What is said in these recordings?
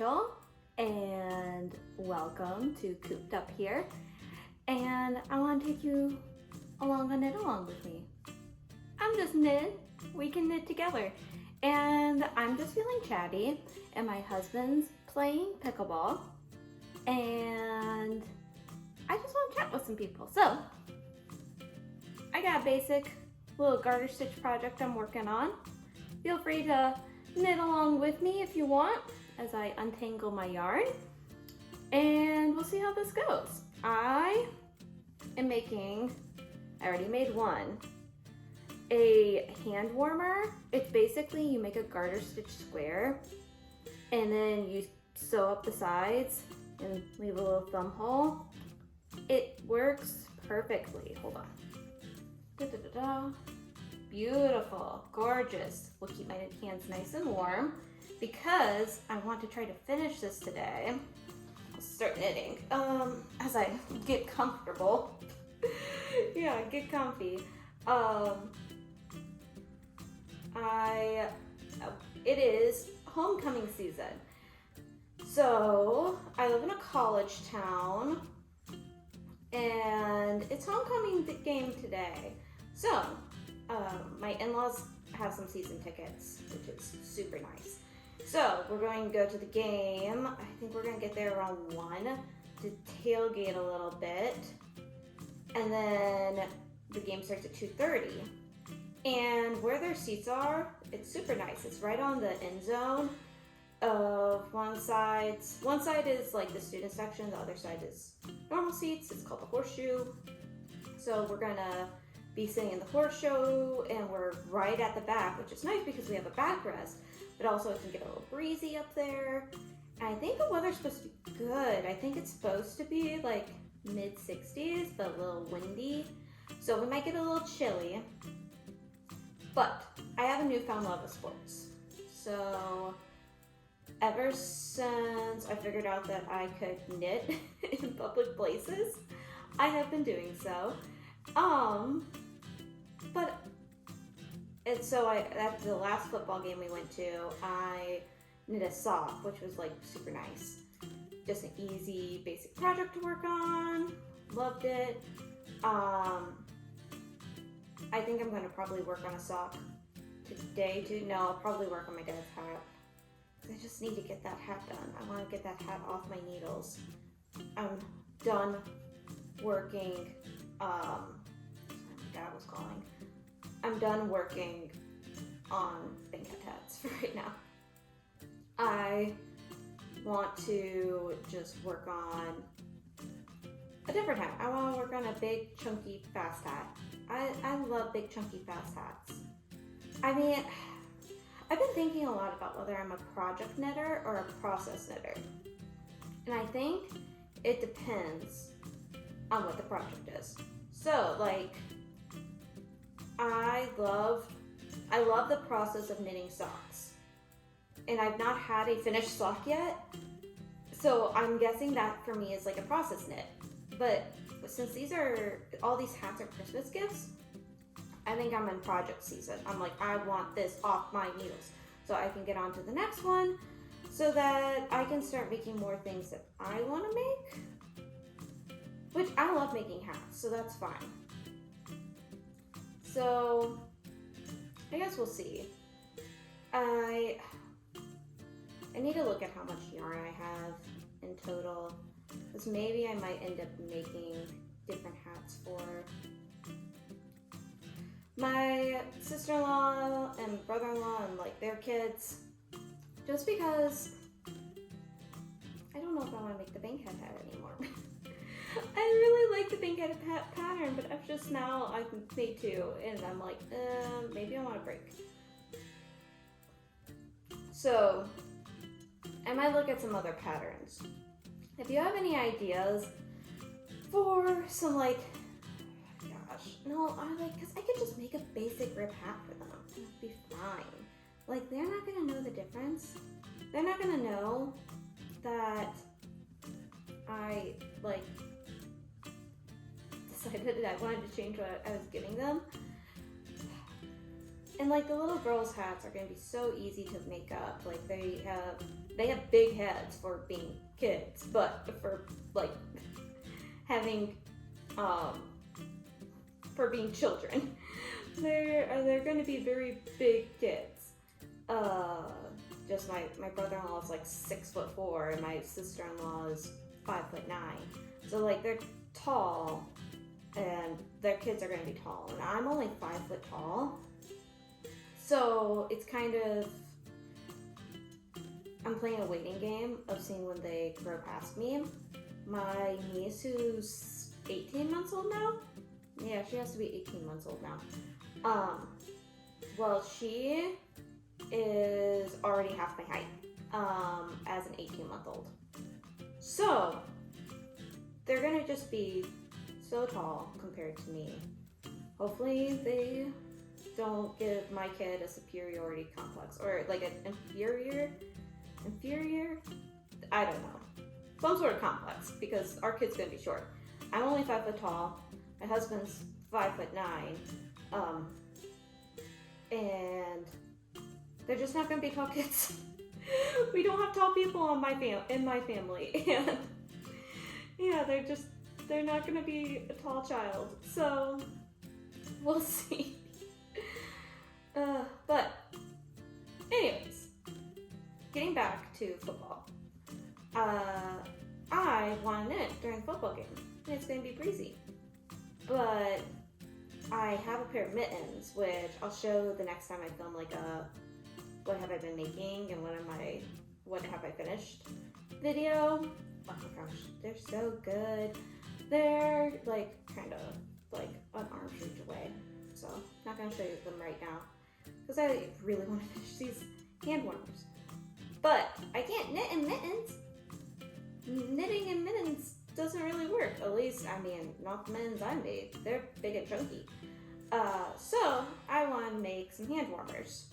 Rachel, and welcome to Cooped Up Here. And I want to take you along a knit along with me. I'm just knit. We can knit together. And I'm just feeling chatty, and my husband's playing pickleball, and I just want to chat with some people. So I got a basic little garter stitch project I'm working on. Feel free to knit along with me if you want as I untangle my yarn, and we'll see how this goes. I already made one, a hand warmer. It's basically you make a garter stitch square and then you sew up the sides and leave a little thumb hole. It works perfectly. Hold on. Da, da, da, da. Beautiful, gorgeous. We'll keep my hands nice and warm because I want to try to finish this today. I'll start knitting as I get comfortable. Yeah, get comfy. It is homecoming season. So I live in a college town and it's homecoming game today. So my in-laws have some season tickets, which is super nice. So we're going to go to the game. I think we're going to get there around 1 to tailgate a little bit. And then the game starts at 2:30. And where their seats are, it's super nice. It's right on the end zone of one side. One side is like the student section, the other side is normal seats. It's called the horseshoe. So we're gonna be sitting in the horseshoe and we're right at the back, which is nice because we have a backrest, but also it can get a little breezy up there. And I think the weather's supposed to be good. I think it's supposed to be like mid 60s, but a little windy. So we might get a little chilly. But I have a newfound love of sports. So ever since I figured out that I could knit in public places, I have been doing so. At the last football game we went to, I knit a sock, which was like super nice. Just an easy, basic project to work on. Loved it. I think I'm going to probably work on a sock today too. No, I'll probably work on my dad's hat. I just need to get that hat done. I want to get that hat off my needles. I'm done working. My dad was calling. I'm done working on banquet hats for right now. I want to just work on a different hat. I want to work on a big, chunky, fast hat. I love big, chunky, fast hats. I mean, I've been thinking a lot about whether I'm a project knitter or a process knitter. And I think it depends on what the project is. So, like, I love the process of knitting socks. And I've not had a finished sock yet. So I'm guessing that for me is like a process knit. But since all these hats are Christmas gifts, I think I'm in project season. I'm like, I want this off my needles so I can get on to the next one so that I can start making more things that I want to make, which I love making hats, so that's fine. So I guess we'll see. I need to look at how much yarn I have in total, because maybe I might end up making different hats for my sister-in-law and brother-in-law and like their kids, just because I don't know if I want to make the bankhead hat anymore. I really like the bankhead hat pattern, but I've just now I've made two and I'm like, maybe I want a break. So I might look at some other patterns. If you have any ideas for some because I could just make a basic rib hat for them and it'd be fine. Like, they're not gonna know the difference. They're not gonna know that I decided that I wanted to change what I was giving them. And like the little girls' hats are gonna be so easy to make up. Like they have they have big heads for being kids, but for like having for being children, they're going to be very big kids. Just my brother-in-law is like 6'4", and my sister-in-law is 5'9". So like they're tall, and their kids are going to be tall, and I'm only 5 foot tall. So it's kind of, I'm playing a waiting game of seeing when they grow past me. My niece, who's 18 months old now, yeah, she has to be 18 months old now. Well, she is already half my height, as an 18-month-old. So they're gonna just be so tall compared to me. Hopefully they don't give my kid a superiority complex, or like an inferior, I don't know, some sort of complex, because our kid's gonna be short. I'm only 5 foot tall, my husband's 5'9", and they're just not gonna be tall kids. We don't have tall people in my family, and yeah, they're not gonna be a tall child, so we'll see. But anyways, getting back to football, I won it during the football game, and it's gonna be breezy, but I have a pair of mittens, which I'll show the next time I film like a what have I been making and what have I finished video. Oh my gosh, they're so good. They're like kind of like an arm's reach away, so not gonna show you them right now because I really want to finish these hand warmers. But I can't knit in mittens. Knitting in mittens doesn't really work. At least, I mean, not the mittens I made. They're big and chunky. So I want to make some hand warmers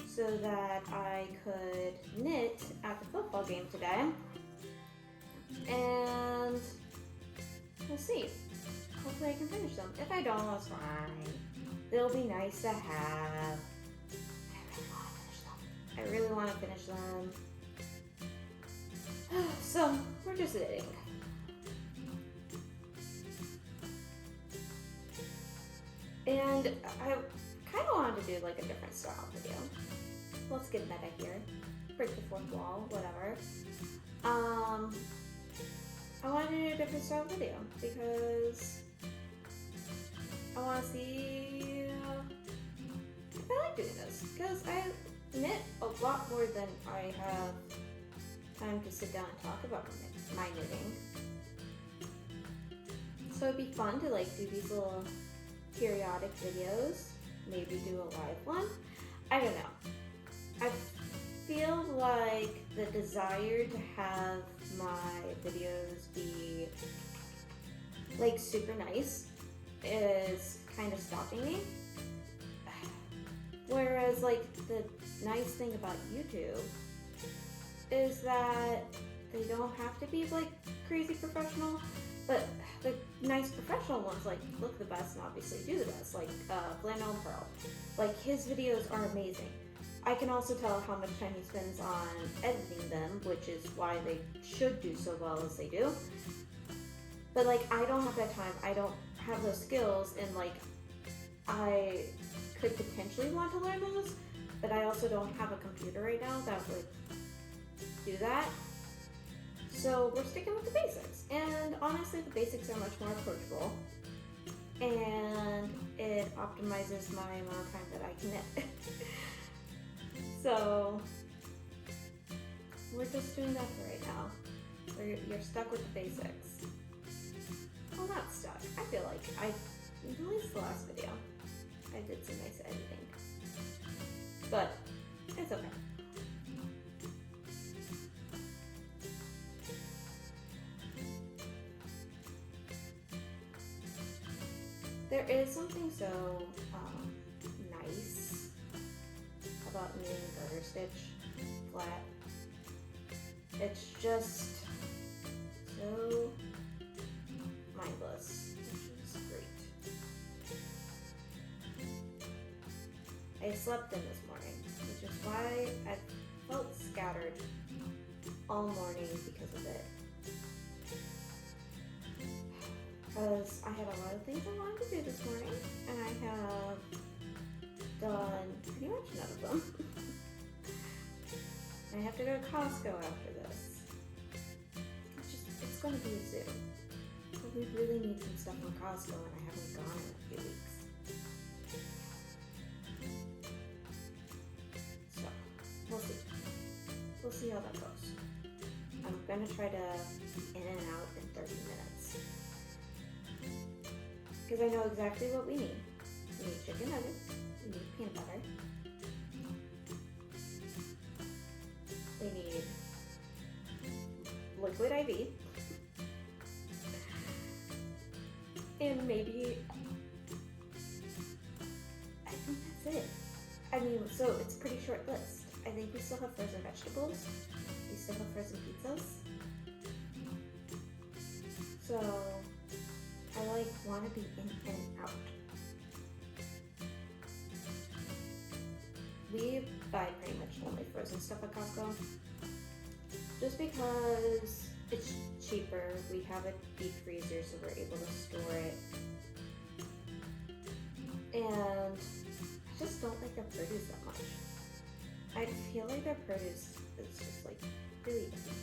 so that I could knit at the football game today. And we'll see. Hopefully I can finish them. If I don't, that's fine. They'll be nice to have. I really want to finish them. So, we're just knitting. And I kind of wanted to do like a different style video. Let's get meta here. Break the fourth wall, whatever. I wanted to do a different style video because I want to see if I like doing this. Because I knit a lot more than I have time to sit down and talk about my knitting. So it'd be fun to like do these little periodic videos, maybe do a live one. I don't know. I feel like the desire to have my videos be like super nice is kind of stopping me. Whereas like the nice thing about YouTube is that they don't have to be like crazy professional, but the nice professional ones like look the best and obviously do the best, like Flannel and Pearl. Like his videos are amazing. I can also tell how much time he spends on editing them, which is why they should do so well as they do. But like I don't have that time, I don't have those skills, and like I could potentially want to learn those, but I also don't have a computer right now that would do that. So we're sticking with the basics, and honestly the basics are much more approachable, and it optimizes my amount of time that I can knit. So we're just doing that for right now. You're stuck with the basics. Well, not stuck. I feel like at least the last video, I did some nice editing, but it's okay. There is something so nice about knitting garter stitch flat. It's just so mindless, which is great. I slept in this morning, which is why I felt scattered all morning because of it. Because I had a lot of things I wanted to do this morning, and I have done pretty much none of them. I have to go to Costco after this. It's going to be a zoo. But we really need some stuff from Costco, and I haven't gone in a few weeks. So, we'll see. We'll see how that goes. I'm going to try to be in and out in 30 minutes. Because I know exactly what we need. We need chicken nuggets. We need peanut butter. We need liquid IV. And maybe, I think that's it. I mean, so it's a pretty short list. I think we still have frozen vegetables. We still have frozen pizzas. So, I want to be in and out. We buy pretty much only frozen stuff at Costco. Just because it's cheaper. We have a deep freezer, so we're able to store it. And I just don't like their produce that much. I feel like their produce is just like really icky.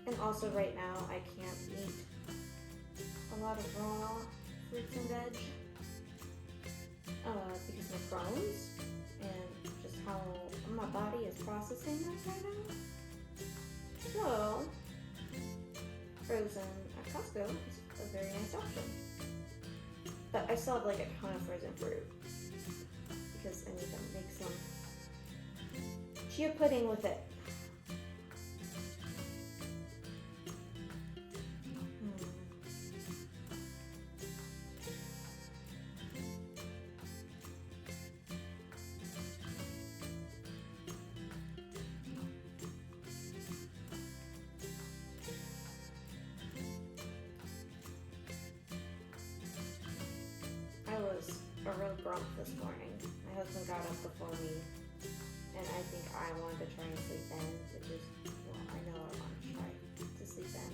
And also right now I can't eat a lot of raw fruits and veg because my Crohn's and just how my body is processing that right now. So, frozen at Costco is a very nice option. But I still have like a ton of frozen fruit because I need to make some chia pudding with it. I was a real grump this morning. My husband got up before me, and I think I wanted to try and sleep in, which is, well, I know I want to try to sleep in.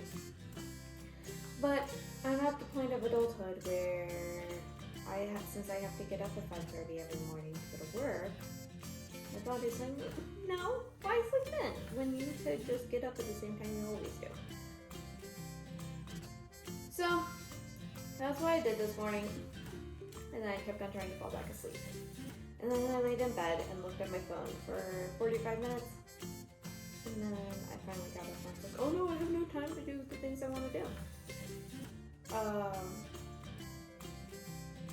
But I'm at the point of adulthood where since I have to get up at 5:30 every morning to go to work, my body's saying, no, why sleep in when you could just get up at the same time you always do? So, that's what I did this morning. And then I kept on trying to fall back asleep. And then I laid in bed and looked at my phone for 45 minutes. And then I finally got up and I was like, oh no, I have no time to do the things I want to do.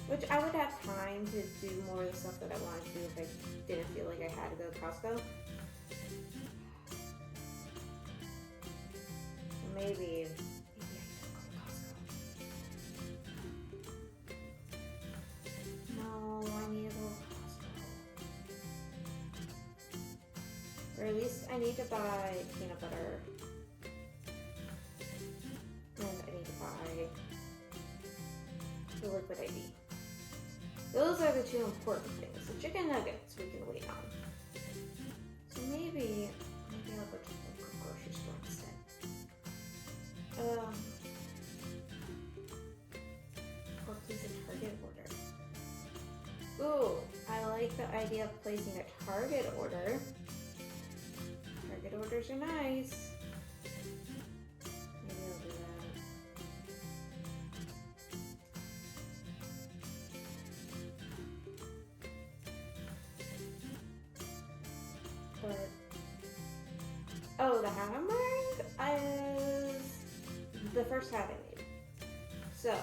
Which I would have time to do more of the stuff that I wanted to do if I didn't feel like I had to go to Costco. So maybe I should go to Costco. No, I need to go to Costco. Or at least I need to buy peanut butter. And I need to buy the liquid IV. Those are the two important things. The chicken nuggets we can wait on. So maybe I'll go to the local grocery store instead. Or place a Target order. Ooh, I like the idea of placing a Target order. Target orders are nice. Maybe I'll do that. But, oh, the hat I'm wearing is the first hat I made. So,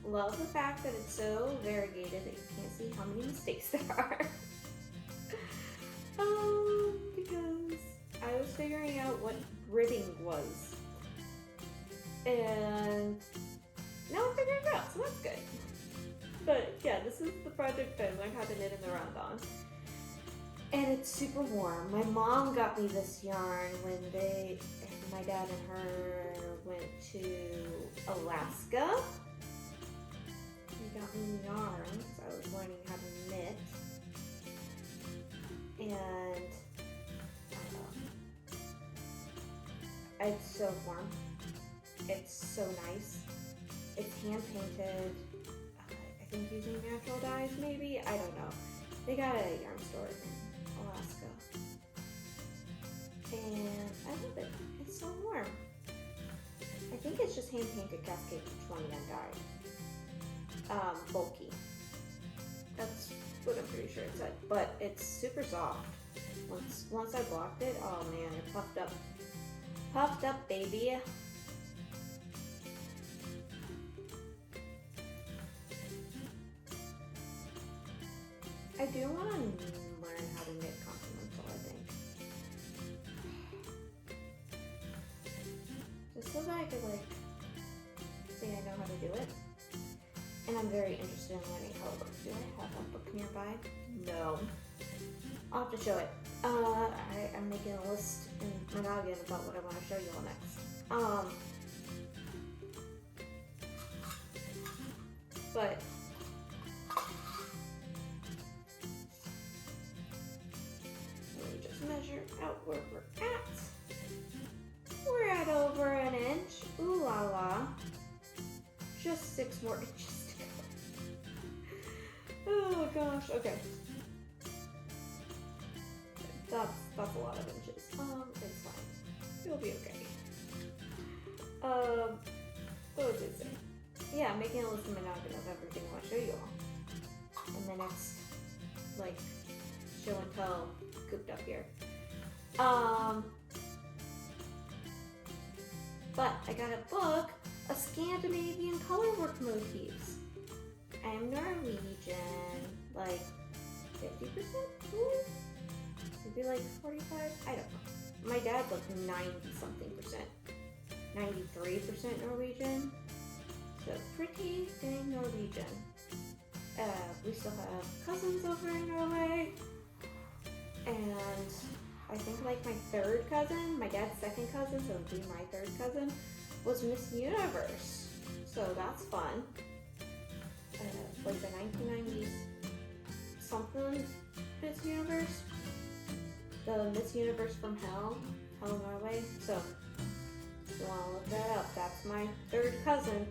love the fact that it's so variegated that you can't see how many mistakes there are. Because I was figuring out what ribbing was. And now I'm figuring it out, so that's good. But yeah, this is the project I learned how to knit in the round on. And it's super warm. My mom got me this yarn when my dad and her went to Alaska. They got me yarn because I was learning how to knit. And It's so warm. It's so nice. It's hand painted. I think using natural dyes, maybe. I don't know. They got it at a yarn store in Alaska, and I love it. It's so warm. I think it's just hand painted Cascade 20 undyed. Bulky. That's what I'm pretty sure it said. But it's super soft. Once I blocked it, oh man, it puffed up. Puffed up, baby. I do want to learn how to knit complemental, I think. Just so that I could, like, say I know how to do it. And I'm very interested in learning how it works. Do I have a book nearby? No. I'll have to show it. I'm making a list in my noggin about what I want to show you all next. But let me just measure out where we're at. We're at over an inch. Ooh la la. Just 6 more inches to go. Oh gosh. Okay. That's a lot of inches. It's fine. It'll be okay. What was it saying? Yeah, I'm making a list in my noggin of everything I want to show you all. In the next, like, show and tell Cooped Up Here. But I got a book of Scandinavian colorwork motifs. I'm Norwegian, like 50%? Maybe like 45? I don't know. My dad's like 90-something%. 93% Norwegian. So pretty dang Norwegian. We still have cousins over in Norway. And I think like my 3rd cousin, my dad's 2nd cousin, so it would be my 3rd cousin, was Miss Universe. So that's fun. Like the 1990s something Miss Universe. The Miss Universe from Hell, Norway. So if you want to look that up, that's my 3rd cousin.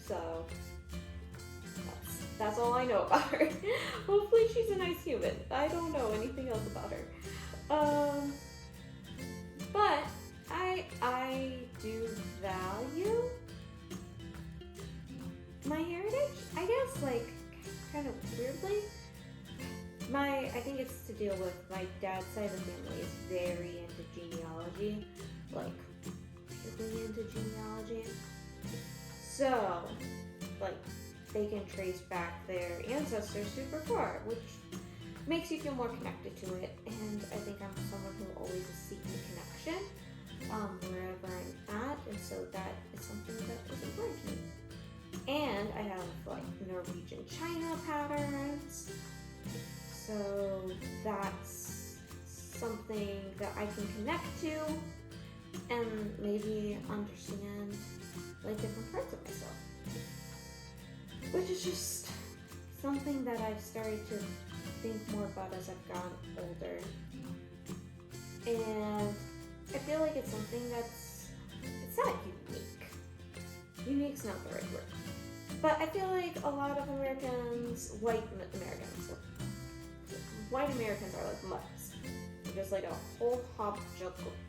So that's all I know about her. Hopefully she's a nice human. I don't know anything else about her. But I do value my heritage, I guess, like, kind of weirdly. I think it's to deal with my dad's side of the family is very into genealogy, like, really into genealogy. So, like, they can trace back their ancestors super far, which makes you feel more connected to it. And I think I'm someone who always is seeking connection wherever I'm at, and so that is something that is important to me. And I have like Norwegian China patterns, so that's something that I can connect to and maybe understand like different parts of myself, which is just something that I've started to think more about as I've gotten older. And I feel like it's something it's not unique. Unique's not the right word. But I feel like a lot of Americans, white Americans are like mutts. They're just like a whole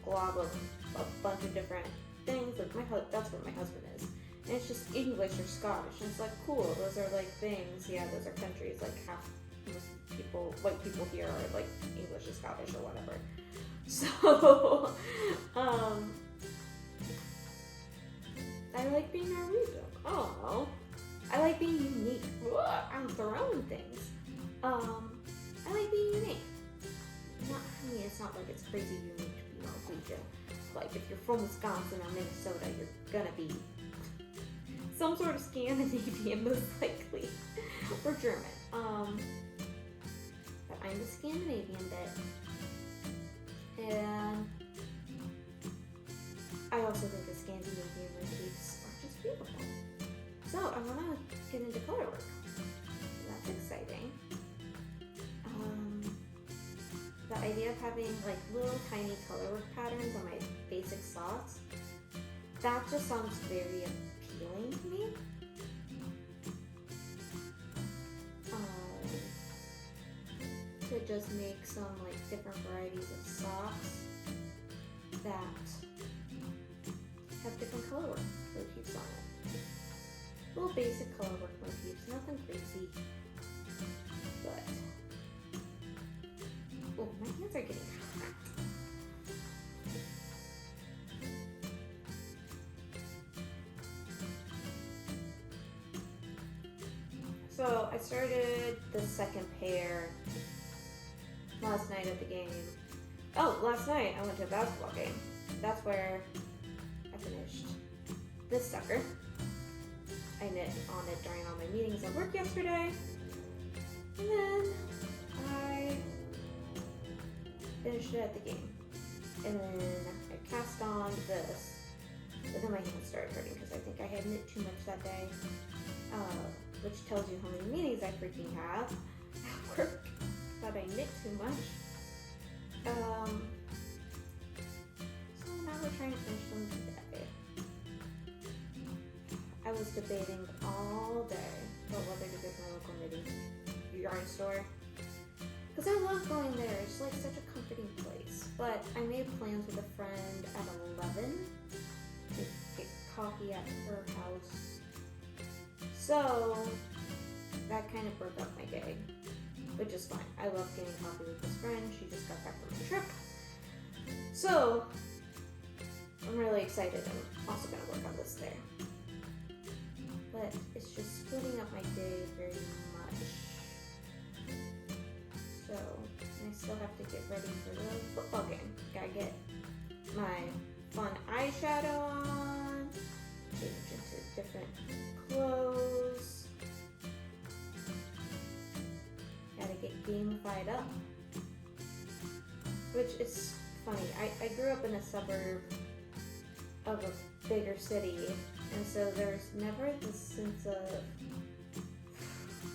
glob of a bunch of different things. Like that's what my husband is. And it's just English or Scottish. And it's like, cool, those are like things. Yeah, those are countries. Like white people here are like English or Scottish or whatever. So, I like being Norwegian. Oh, I like being unique. I'm throwing things. I like being unique. It's not like it's crazy unique to be Norwegian. Like if you're from Wisconsin or Minnesota, you're gonna be some sort of Scandinavian, most likely, or German. But I'm the Scandinavian bit. And I also think the Scandinavian motifs are just beautiful. So I want to get into colorwork. That's exciting. The idea of having like little tiny colorwork patterns on my basic socks that just sounds very appealing to me. To just make some like different varieties of socks that have different color work motifs on it. Little basic color work motifs, nothing crazy. But oh, my hands are getting hot. So I started the second pair last night at the game. Oh, last night I went to a basketball game. That's where I finished this sucker. I knit on it during all my meetings at work yesterday. And then I finished it at the game. And then I cast on this. But then my hands started hurting because I think I had knit too much that day. Which tells you how many meetings I freaking have at work. That I knit too much. So now we're trying to finish them today. I was debating all day about whether to go to my local knitting yarn store. Because I love going there. It's like such a comforting place. But I made plans with a friend at 11 to get coffee at her house. So that kind of broke up my day. Which is fine. I love getting coffee with this friend. She just got back from a trip. So, I'm really excited. I'm also going to work on this there. But it's just splitting up my day very much. So, I still have to get ready for the football game. Gotta get my fun eyeshadow on, change into different clothes. Gotta get gamified up. Which is funny. I grew up in a suburb of a bigger city, and so there's never this sense of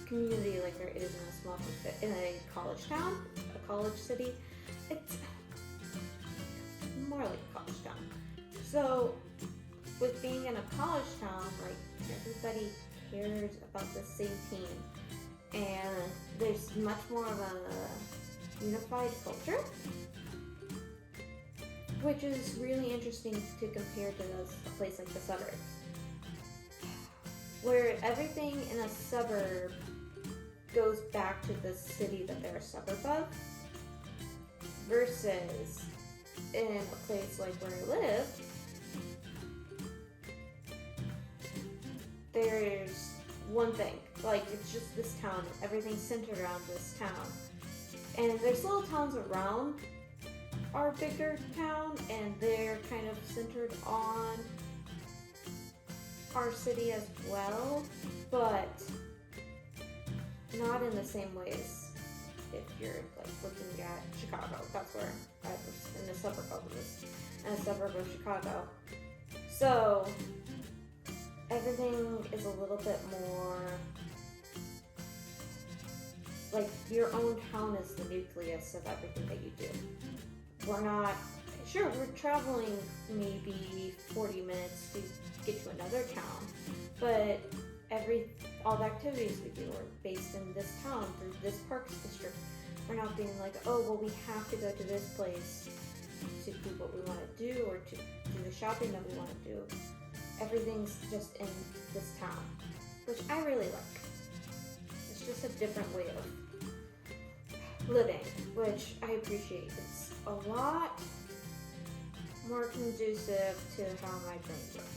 community like there is in a college town, a college city. It's more like a college town. So with being in a college town, like everybody cares about the same team. And there's much more of a unified culture, which is really interesting to compare to a place like the suburbs, where everything in a suburb goes back to the city that they're a suburb of, versus in a place like where I live, there's one thing. Like, it's just this town. Everything's centered around this town. And there's little towns around our bigger town, and they're kind of centered on our city as well, but not in the same ways if you're, like, looking at Chicago. That's where I was in a suburb of this, in a suburb of Chicago. So, everything is a little bit more like your own town is the nucleus of everything that you do. We're not, sure, we're traveling maybe 40 minutes to get to another town, but all the activities we do are based in this town through this parks district. We're not being like, oh, well, we have to go to this place to do what we want to do or to do the shopping that we want to do. Everything's just in this town, which I really like. It's just a different way of living, which I appreciate. It's a lot more conducive to how my brain works.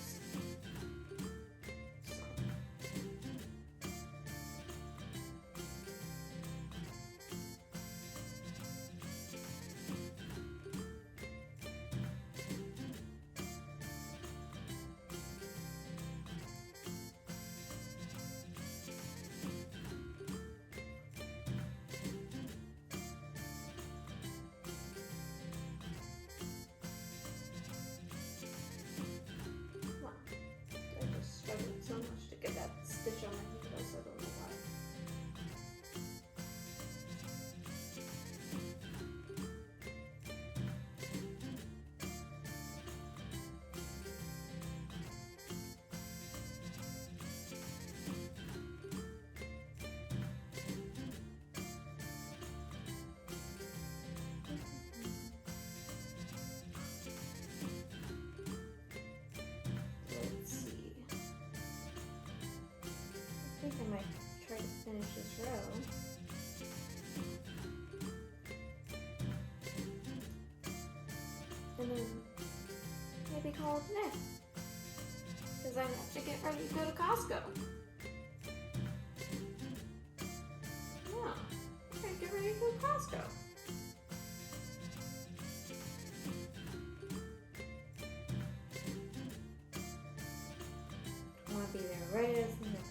think I might try to finish this row. And then maybe call it a day. Because I have to get ready to go to Costco. Yeah, I'm gonna get ready to go to Costco. I want to be there right as the open.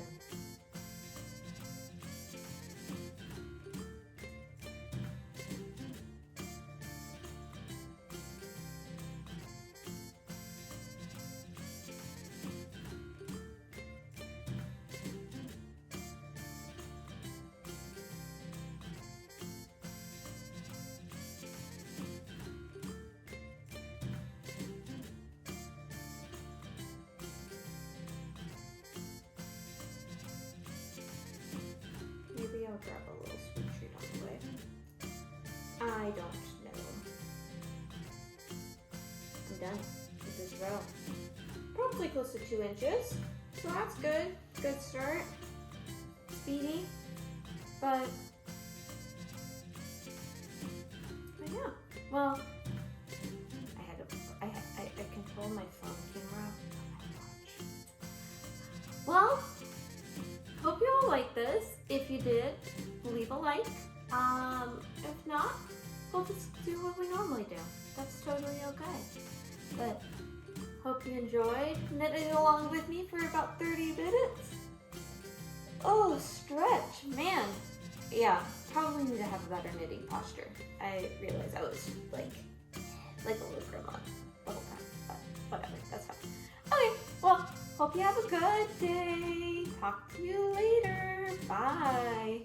Maybe I'll grab a little sweet treat on the way. I don't know. I'm done with this row. Probably close to 2 inches, so that's good. Good start. Speedy, but yeah. Well, I control my phone camera. Well, hope you all like this. If you did, leave a like. If not, we'll just do what we normally do. That's totally okay. But hope you enjoyed knitting along with me for about 30 minutes. Oh, stretch, man. Yeah, probably need to have a better knitting posture. I realized I was like a little grandma the whole time, but whatever, that's fine. Okay, well, hope you have a good day. Talk to you later. Bye.